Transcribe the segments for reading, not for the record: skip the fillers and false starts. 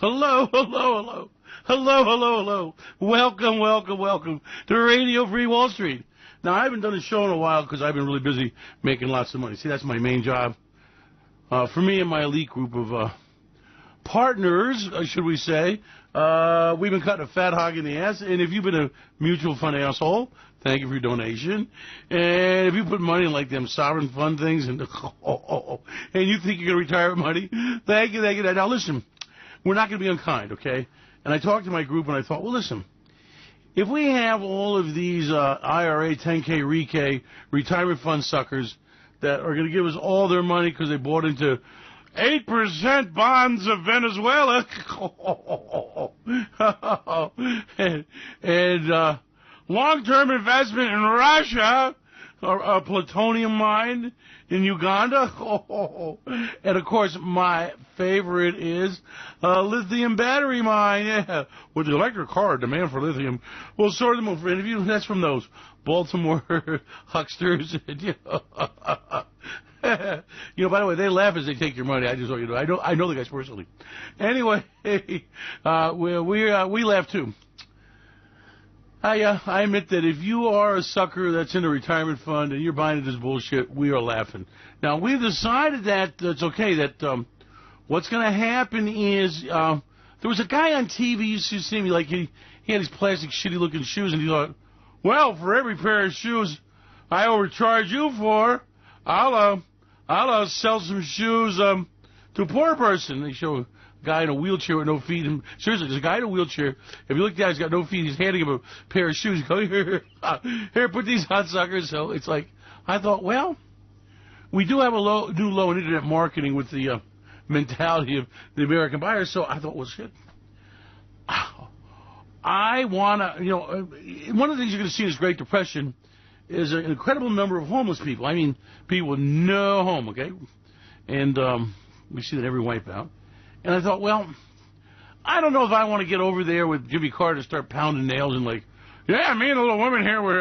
Hello, hello, hello. Hello, hello, hello. Welcome, welcome, welcome to Radio Free Wall Street. Now, I haven't done a show in a while because I've been really busy making lots of money. See, that's my main job. For me and my elite group of partners, should we say, we've been cutting a fat hog in the ass. And if you've been a mutual fund asshole, thank you for your donation. And if you put money in like them sovereign fund things and you think you're going to retire with money, thank you, thank you. Now, listen, we're not going to be unkind, okay? And I talked to my group and I thought, well, listen, if we have all of these IRA, 10K, REK, retirement fund suckers that are going to give us all their money because they bought into 8% bonds of Venezuela and long-term investment in Russia, or a plutonium mine in Uganda, and of course my favorite is a lithium battery mine. Yeah, with the electric car demand for lithium, we'll sort them over interview. That's from those Baltimore hucksters. You know, by the way, they laugh as they take your money. I just want you to know. I know the guys personally. Anyway, we laugh too. I admit that if you are a sucker that's in a retirement fund and you're buying into this bullshit, we are laughing. Now, we've decided that it's okay, that what's going to happen is there was a guy on TV, you used to see me, like he had these plastic shitty-looking shoes, and he thought, well, for every pair of shoes I overcharge you for, I'll sell some shoes to a poor person. They show a guy in a wheelchair with no feet. And seriously, there's a guy in a wheelchair. If you look down, he's got no feet. He's handing him a pair of shoes. Go here, put these on, suckers. So it's like, I thought, well, we do have a new low in internet marketing with the mentality of the American buyer. So I thought, well, shit. I want to, one of the things you're going to see in this Great Depression is an incredible number of homeless people. I mean, people with no home, okay? And we see that every wipeout. And I thought, well, I don't know if I want to get over there with Jimmy Carter and start pounding nails and like, yeah, me and the little woman here, we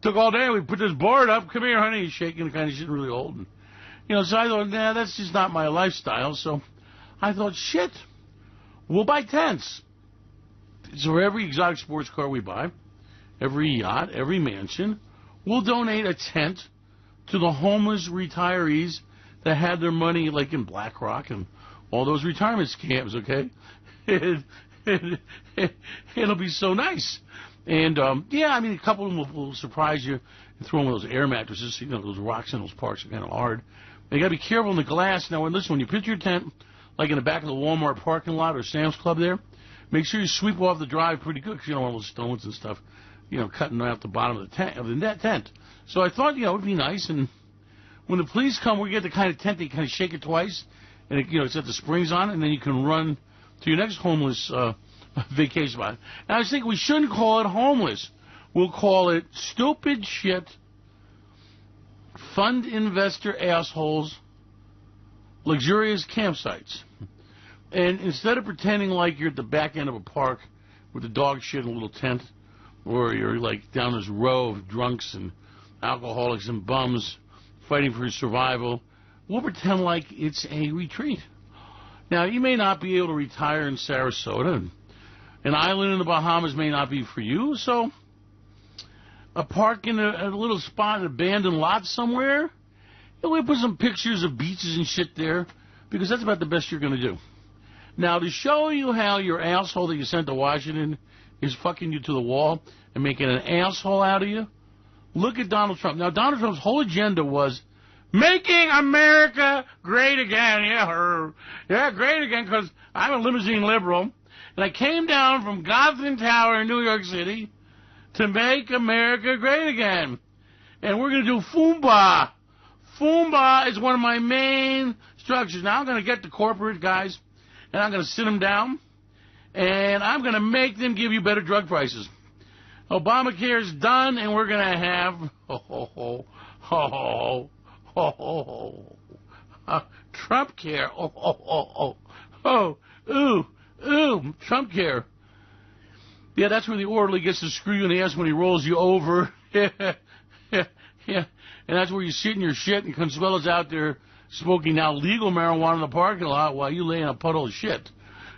took all day, we put this board up, come here, honey, he's shaking, kind of shit really old. And, so I thought, nah, that's just not my lifestyle. So I thought, shit, we'll buy tents. So for every exotic sports car we buy, every yacht, every mansion, we'll donate a tent to the homeless retirees that had their money like in BlackRock and all those retirement scams, okay? It'll be so nice. And, yeah, I mean, a couple of them will surprise you and throw in those air mattresses. Those rocks in those parks are kind of hard. You got to be careful in the glass. Now, listen, when you pitch your tent, like in the back of the Walmart parking lot or Sam's Club there, make sure you sweep off the drive pretty good because you don't want all those stones and stuff, cutting out the bottom of the tent. So I thought, it would be nice. And when the police come, we get the kind of tent they kind of shake it twice. And, it's got the springs on it, and then you can run to your next homeless vacation spot. Now, I was thinking we shouldn't call it homeless. We'll call it stupid shit, fund investor assholes, luxurious campsites. And instead of pretending like you're at the back end of a park with a dog shit in a little tent, or you're, like, down this row of drunks and alcoholics and bums fighting for survival, we'll pretend like it's a retreat. Now, you may not be able to retire in Sarasota. An island in the Bahamas may not be for you, so a park in a little spot, an abandoned lot somewhere, we put some pictures of beaches and shit there, because that's about the best you're going to do. Now, to show you how your asshole that you sent to Washington is fucking you to the wall and making an asshole out of you, look at Donald Trump. Now, Donald Trump's whole agenda was making America great again. Yeah, great again, because I'm a limousine liberal, and I came down from Gotham Tower in New York City to make America great again. And we're going to do Foomba. Foomba is one of my main structures. Now I'm going to get the corporate guys, and I'm going to sit them down, and I'm going to make them give you better drug prices. Obamacare is done, and we're going to have Trump care. Trump care. Yeah, that's where the orderly gets to screw you in the ass when he rolls you over. Yeah. And that's where you sit in your shit and Consuela's out there smoking now legal marijuana in the parking lot while you lay in a puddle of shit.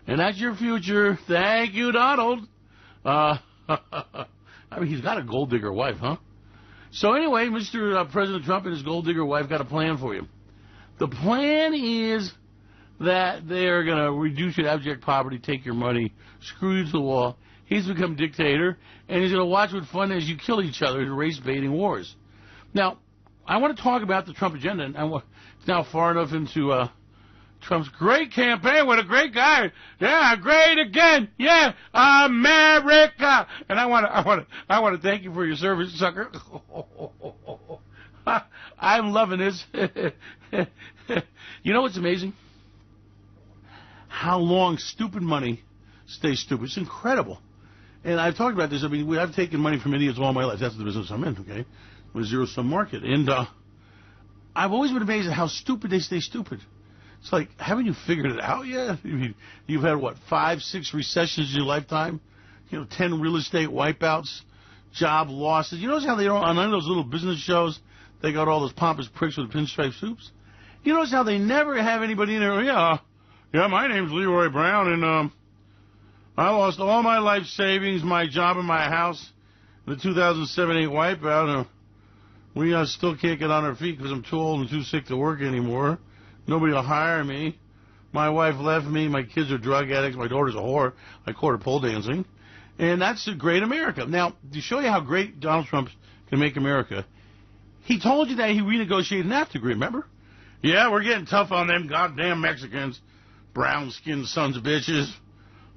And that's your future. Thank you, Donald. I mean, he's got a gold digger wife, huh? So anyway, Mr. President Trump and his gold digger wife got a plan for you. The plan is that they're going to reduce your abject poverty, take your money, screw you to the wall. He's become dictator, and he's going to watch with fun as you kill each other in race-baiting wars. Now, I want to talk about the Trump agenda, and it's now far enough into Trump's great campaign. What a great guy! Yeah, great again. Yeah, America. And I want to thank you for your service, sucker. I'm loving this. You know what's amazing? How long stupid money stays stupid. It's incredible. And I've talked about this. I mean, I've taken money from idiots all my life. That's the business I'm in, okay? With a zero-sum market. And I've always been amazed at how stupid they stay stupid. It's like, haven't you figured it out yet? I mean, you've had, 5, 6 recessions in your lifetime? 10 real estate wipeouts, job losses. You notice how they don't, on none of those little business shows, they got all those pompous pricks with pinstripe suits? You notice how they never have anybody in there, yeah, my name's Leroy Brown, and I lost all my life savings, my job, and my house in the 2007-8 wipeout. We still can't get on our feet because I'm too old and too sick to work anymore. Nobody will hire me. My wife left me. My kids are drug addicts. My daughter's a whore. I caught her pole dancing. And that's a great America. Now, to show you how great Donald Trump can make America, he told you that he renegotiated an NAFTA agreement, remember? Yeah, we're getting tough on them goddamn Mexicans. Brown-skinned sons of bitches.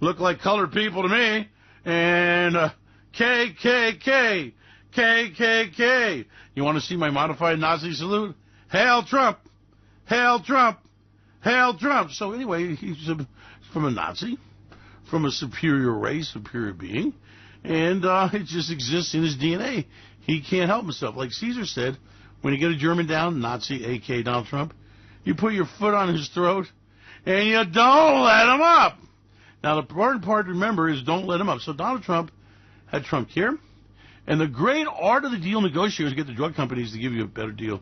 Look like colored people to me. And KKK. KKK. You want to see my modified Nazi salute? Hail Trump. Hail Trump. Hail Trump. So anyway, he's from a Nazi, from a superior race, superior being, and it just exists in his DNA. He can't help himself. Like Caesar said, when you get a German down, Nazi, a.k.a. Donald Trump, you put your foot on his throat, and you don't let him up. Now, the important part to remember is don't let him up. So Donald Trump had Trump care, and the great art of the deal negotiator is to get the drug companies to give you a better deal.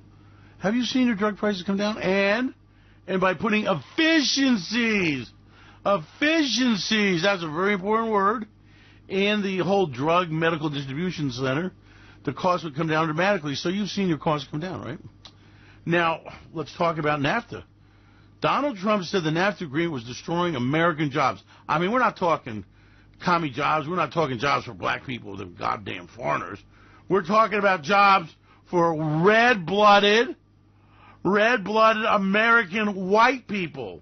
Have you seen your drug prices come down? And by putting efficiencies, that's a very important word, in the whole drug medical distribution center, the cost would come down dramatically. So you've seen your costs come down, right? Now, let's talk about NAFTA. Donald Trump said the NAFTA agreement was destroying American jobs. I mean, we're not talking commie jobs. We're not talking jobs for black people, the goddamn foreigners. We're talking about jobs for red-blooded American white people.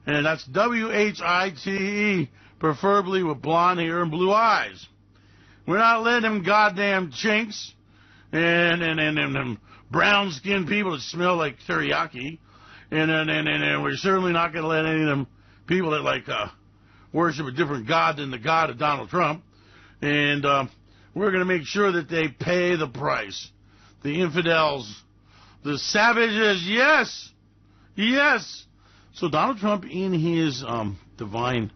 And that's W-H-I-T-E, preferably with blonde hair and blue eyes. We're not letting them goddamn chinks and them brown-skinned people that smell like teriyaki. And we're certainly not going to let any of them people that worship a different god than the God of Donald Trump. And we're going to make sure that they pay the price. The infidels, the savages, yes. So Donald Trump, in his divine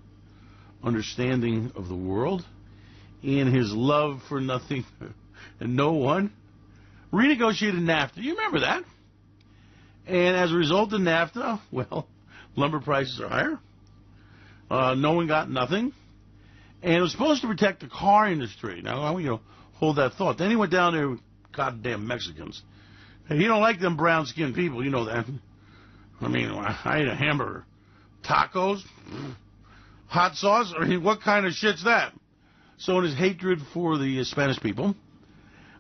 understanding of the world, in his love for nothing and no one, renegotiated NAFTA. You remember that? And as a result of NAFTA, well, lumber prices are higher. No one got nothing. And it was supposed to protect the car industry. Now, I want you to hold that thought. Then he went down there with goddamn Mexicans. And he don't like them brown-skinned people. You know that. I mean, I ate a hamburger. Tacos? Hot sauce? I mean, what kind of shit's that? So in his hatred for the Spanish people,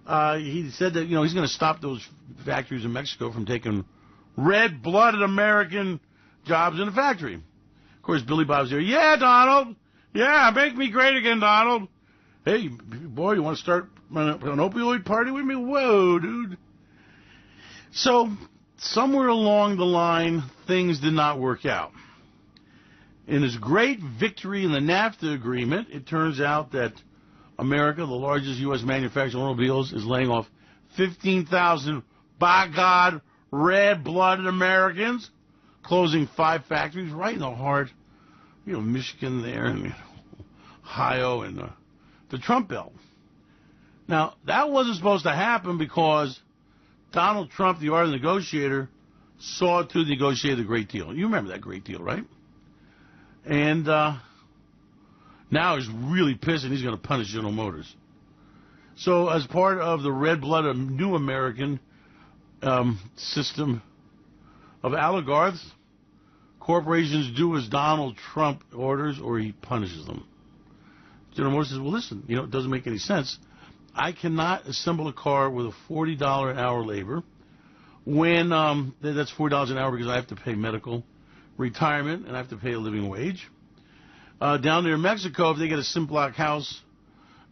he said that, he's going to stop those factories in Mexico from taking red-blooded American jobs in the factory. Of course, Billy Bob's there. Yeah, Donald. Yeah, make me great again, Donald. Hey, boy, you want to start an opioid party with me? Whoa, dude. So, somewhere along the line, things did not work out. In his great victory in the NAFTA agreement, it turns out that America, the largest U.S. manufacturer of automobiles, is laying off 15,000, by God, red-blooded Americans, closing 5 factories right in the heart, Michigan there, and Ohio, and the Trump Belt. Now, that wasn't supposed to happen because Donald Trump, the art of the negotiator, saw to negotiate the great deal. You remember that great deal, right? And now he's really pissed, and he's going to punish General Motors. So as part of the red blood of New American system of oligarchs, corporations do as Donald Trump orders, or he punishes them. General Motors says, well, listen, it doesn't make any sense. I cannot assemble a car with a $40 an hour labor when that's $4 an hour because I have to pay medical, retirement, and I have to pay a living wage. Down there in Mexico, if they get a Simplock house,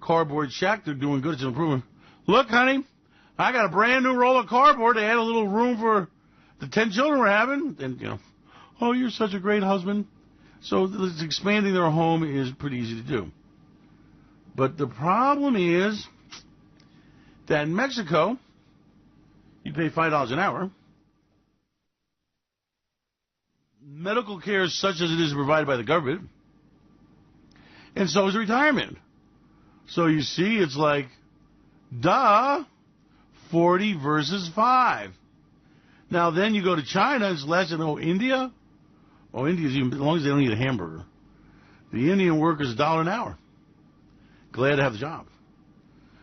cardboard shack, they're doing good. It's an improvement. Look, honey, I got a brand new roll of cardboard. They had a little room for the 10 children we're having. And, oh, you're such a great husband. So expanding their home is pretty easy to do. But the problem is that in Mexico, you pay $5 an hour. Medical care, such as it is, provided by the government. And so is retirement. So you see, it's like, 40 versus 5. Now then you go to China, it's less than, India? India's even, as long as they don't eat a hamburger. The Indian worker's $1 an hour. Glad to have the job.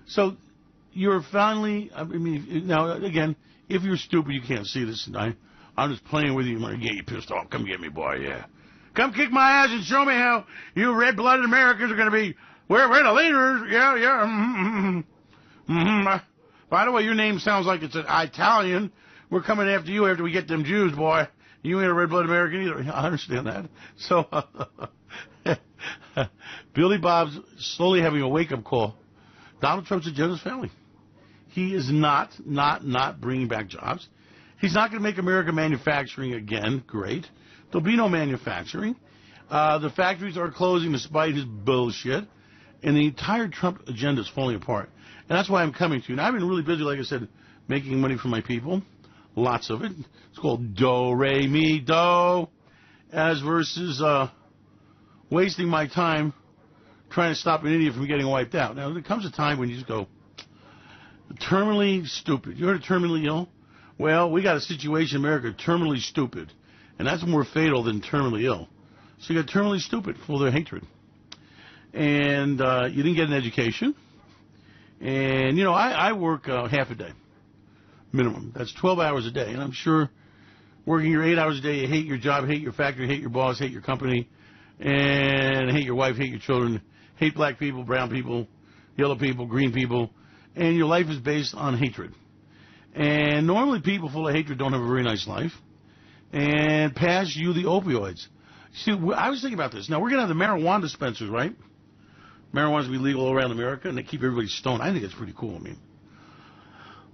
So you're finally, now again, if you're stupid, you can't see this. I'm just playing with you. I'm going to get you pissed off. Come get me, boy, yeah. Come kick my ass and show me how you red-blooded Americans are going to be, we're the leaders, yeah. By the way, your name sounds like it's an Italian. We're coming after you after we get them Jews, boy. You ain't a red-blooded American either. I understand that. So, Billy Bob's slowly having a wake-up call. Donald Trump's agenda's failing. He is not bringing back jobs. He's not going to make America manufacturing again. Great. There'll be no manufacturing. The factories are closing despite his bullshit. And the entire Trump agenda is falling apart. And that's why I'm coming to you. Now, I've been really busy, like I said, making money for my people. Lots of it. It's called do, re, mi, do. As versus wasting my time trying to stop an idiot from getting wiped out. Now, there comes a time when you just go, terminally stupid. You heard of terminally ill? Well, we got a situation in America, terminally stupid. And that's more fatal than terminally ill. So you got terminally stupid, full of their hatred. And you didn't get an education. And, I work half a day, minimum. That's 12 hours a day. And I'm sure working your 8 hours a day, you hate your job, hate your factory, hate your boss, hate your company, and hate your wife, hate your children, hate black people, brown people, yellow people, green people. And your life is based on hatred. And normally people full of hatred don't have a very nice life. And pass you the opioids. See, I was thinking about this. Now, we're going to have the marijuana dispensers, right? Marijuana's going to be legal all around America, and they keep everybody stoned. I think it's pretty cool.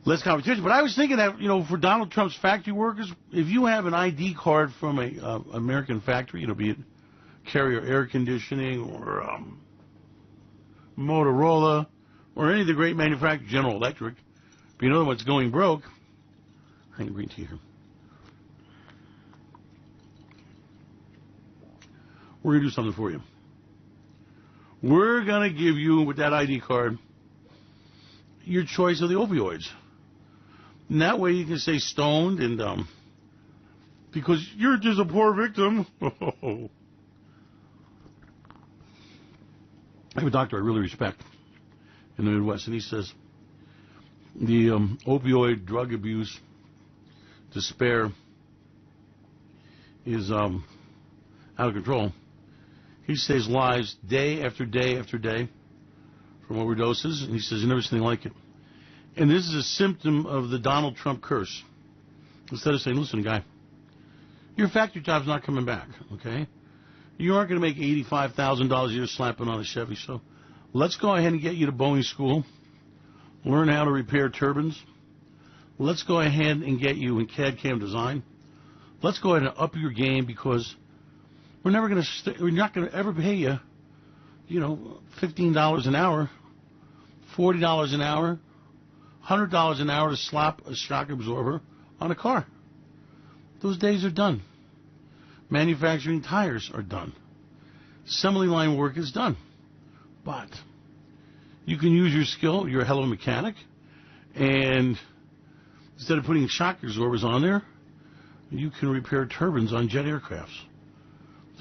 Less competition. But I was thinking that, for Donald Trump's factory workers, if you have an ID card from a American factory, be it Carrier Air Conditioning or Motorola or any of the great manufacturers, General Electric, but you know what's going broke? I can green tea here. We're going to do something for you. We're going to give you, with that ID card, your choice of the opioids. And that way you can stay stoned and, because you're just a poor victim. I have a doctor I really respect in the Midwest, and he says the opioid drug abuse, despair is out of control. He saves lives day after day after day from overdoses, and he says, you've never seen anything like it. And this is a symptom of the Donald Trump curse. Instead of saying, listen, guy, your factory job's not coming back, okay? You aren't going to make $85,000 a year slapping on a Chevy, so let's go ahead and get you to Boeing school, learn how to repair turbines. Let's go ahead and get you in CAD/CAM design. Let's go ahead and up your game because we're not going to ever pay you, $15 an hour, $40 an hour, $100 an hour to slap a shock absorber on a car. Those days are done. Manufacturing tires are done. Assembly line work is done. But you can use your skill. You're a hell of a mechanic. And instead of putting shock absorbers on there, you can repair turbines on jet aircrafts.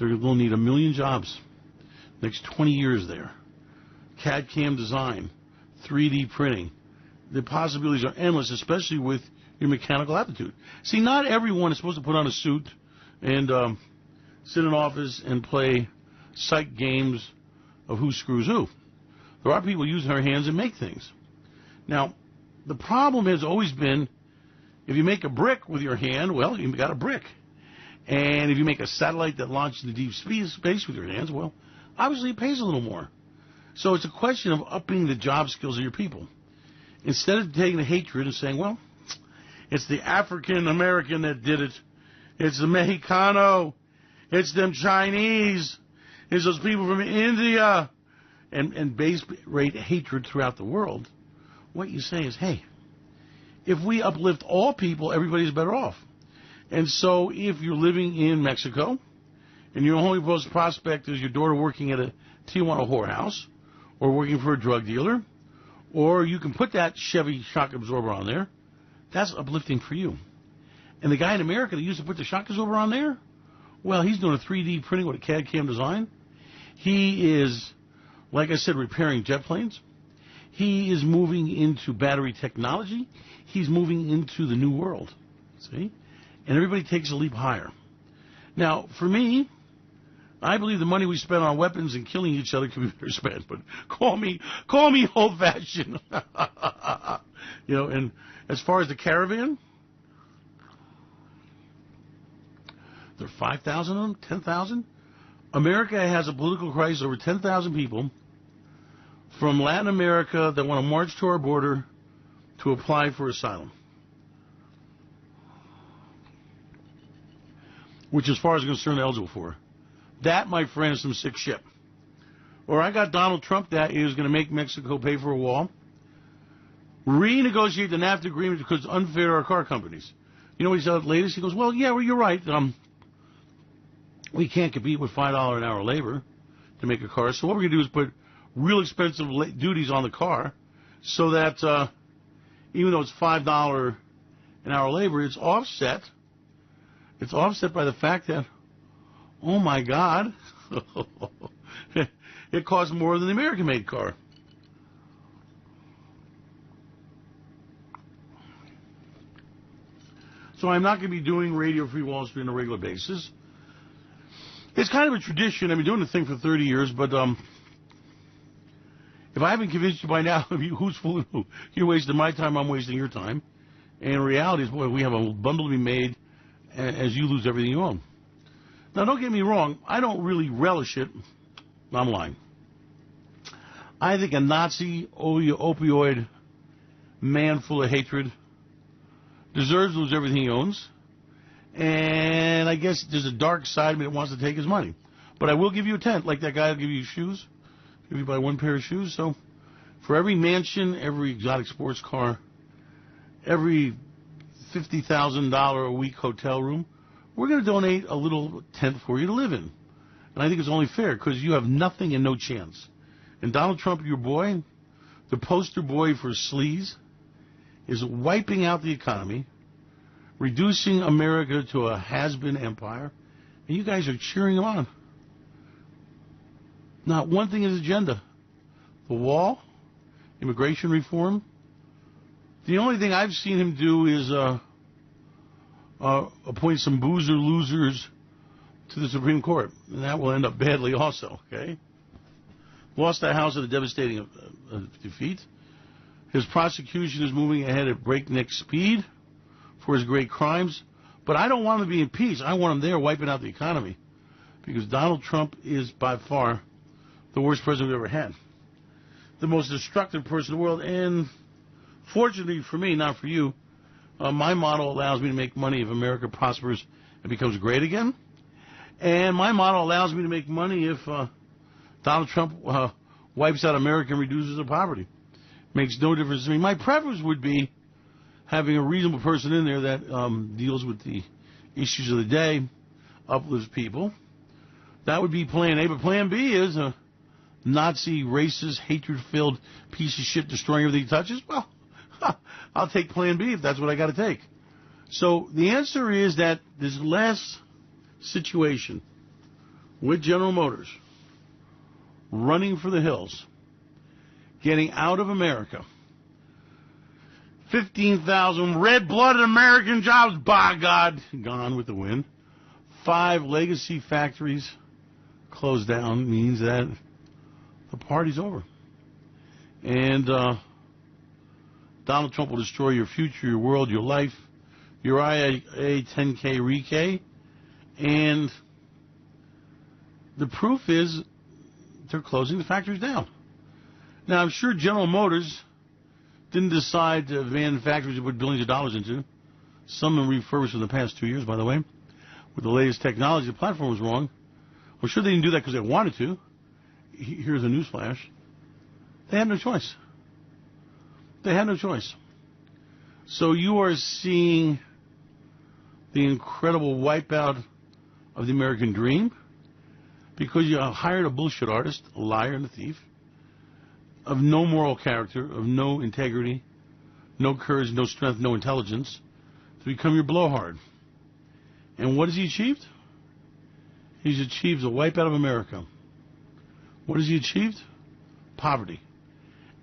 They're going to need 1 million jobs next 20 years there. CAD/CAM design, 3D printing. The possibilities are endless, especially with your mechanical aptitude. See, not everyone is supposed to put on a suit and sit in an office and play psych games of who screws who. There are people using their hands and make things. Now, the problem has always been, if you make a brick with your hand, well, you've got a brick. And if you make a satellite that launches into deep space with your hands, well, obviously it pays a little more. So it's a question of upping the job skills of your people. Instead of taking the hatred and saying, well, it's the African American that did it. It's the Mexicano. It's them Chinese. It's those people from India. And base rate hatred throughout the world. What you say is, hey, if we uplift all people, everybody's better off. And so if you're living in Mexico and your only prospect is your daughter working at a Tijuana whorehouse or working for a drug dealer, or you can put that Chevy shock absorber on there, that's uplifting for you. And the guy in America that used to put the shock absorber on there, well, he's doing a 3D printing with a CAD/CAM design. He is, like I said, repairing jet planes. He is moving into battery technology. He's moving into the new world. See? And everybody takes a leap higher. Now, for me, I believe the money we spend on weapons and killing each other can be better spent. But call me old-fashioned. You know, and as far as the caravan, there are 5,000 of them, 10,000. America has a political crisis, over 10,000 people from Latin America that want to march to our border to apply for asylum. Which, as far as I'm concerned, they're eligible for. That, my friend, is some sick shit. Or I got Donald Trump that is going to make Mexico pay for a wall, renegotiate the NAFTA agreement because it's unfair to our car companies. You know what he said latest? He goes, well, yeah, well, you're right. We can't compete with $5 an hour labor to make a car. So what we're going to do is put real expensive duties on the car so that even though it's $5 an hour labor, it's offset. It's offset by the fact that, oh, my God, it costs more than the American-made car. So I'm not going to be doing Radio Free Wall Street on a regular basis. It's kind of a tradition. I've been doing the thing for 30 years, but if I haven't convinced you by now, who's fooling who? You're wasting my time, I'm wasting your time. And reality is, boy, we have a bundle to be made as you lose everything you own. Now, don't get me wrong. I don't really relish it. I'm lying. I think a Nazi opioid man full of hatred deserves to lose everything he owns. And I guess there's a dark side of me that wants to take his money. But I will give you a tent, like that guy will give you shoes. Give you buy one pair of shoes. So for every mansion, every exotic sports car, every $50,000 a week hotel room, we're going to donate a little tent for you to live in. And I think it's only fair because you have nothing and no chance. And Donald Trump, your boy, the poster boy for sleaze, is wiping out the economy, reducing America to a has-been empire, and you guys are cheering him on. Not one thing in his agenda. The wall, immigration reform. The only thing I've seen him do is appoint some boozer losers to the Supreme Court, and that will end up badly also, okay? Lost the House at a devastating defeat. His prosecution is moving ahead at breakneck speed for his great crimes, but I don't want him to be impeached. I want him there wiping out the economy because Donald Trump is by far the worst president we've ever had. The most destructive person in the world, and fortunately for me, not for you, my model allows me to make money if America prospers and becomes great again. And my model allows me to make money if Donald Trump wipes out America and reduces the poverty. Makes no difference to me. My preference would be having a reasonable person in there that deals with the issues of the day, uplifts people. That would be plan A. But plan B is a Nazi, racist, hatred-filled piece of shit destroying everything he touches. Well, I'll take plan B if that's what I got to take. So the answer is that this last situation with General Motors running for the hills, getting out of America. 15,000 red-blooded American jobs, by God, gone with the wind. 5 legacy factories closed down means that the party's over. And Donald Trump will destroy your future, your world, your life, your IAA 10K REK. And the proof is they're closing the factories down. Now, I'm sure General Motors didn't decide to abandon factories to put billions of dollars into. Some of them refurbished in the past 2 years, by the way. With the latest technology, the platform was wrong. I'm sure they didn't do that because they wanted to. Here's a newsflash. They had no choice. They had no choice. So you are seeing the incredible wipeout of the American dream because you hired a bullshit artist, a liar and a thief, of no moral character, of no integrity, no courage, no strength, no intelligence, to become your blowhard. And what has he achieved? He's achieved a wipeout of America. What has he achieved? Poverty.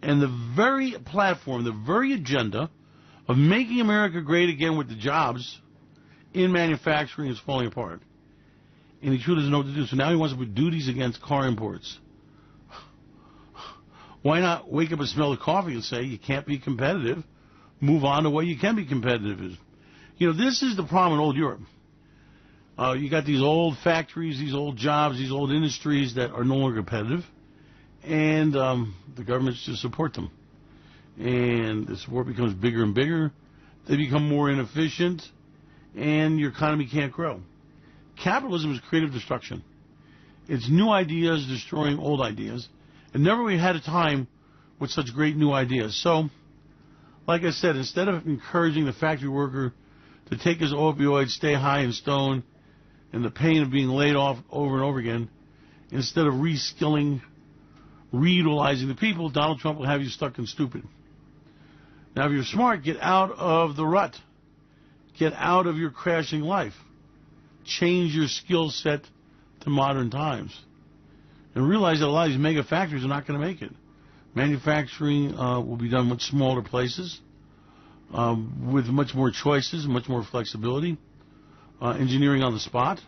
And the very platform, the very agenda of making America great again with the jobs in manufacturing is falling apart. And he truly doesn't know what to do. So now he wants to put duties against car imports. Why not wake up and smell the coffee and say you can't be competitive, move on to where you can be competitive? You know, this is the problem in old Europe. You got these old factories, these old jobs, these old industries that are no longer competitive, and the governments just support them. And the support becomes bigger and bigger. They become more inefficient, and your economy can't grow. Capitalism is creative destruction. It's new ideas destroying old ideas. And never we had a time with such great new ideas. So, like I said, instead of encouraging the factory worker to take his opioids, stay high and stoned, and the pain of being laid off over and over again, instead of reskilling, reutilizing the people, Donald Trump will have you stuck and stupid. Now, if you're smart, get out of the rut. Get out of your crashing life. Change your skill set to modern times. And realize that a lot of these mega factories are not going to make it. Manufacturing will be done in much smaller places, with much more choices, much more flexibility, engineering on the spot.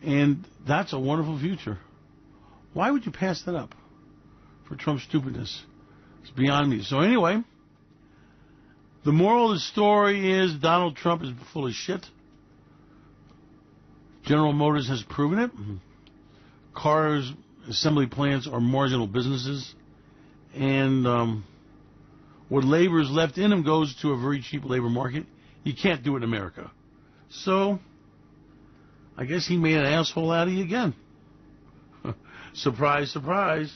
And that's a wonderful future. Why would you pass that up for Trump's stupidness? It's beyond me. So anyway, the moral of the story is Donald Trump is full of shit. General Motors has proven it. Cars, assembly plants are marginal businesses. And what labor is left in them goes to a very cheap labor market. You can't do it in America. So, I guess he made an asshole out of you again. Surprise, surprise.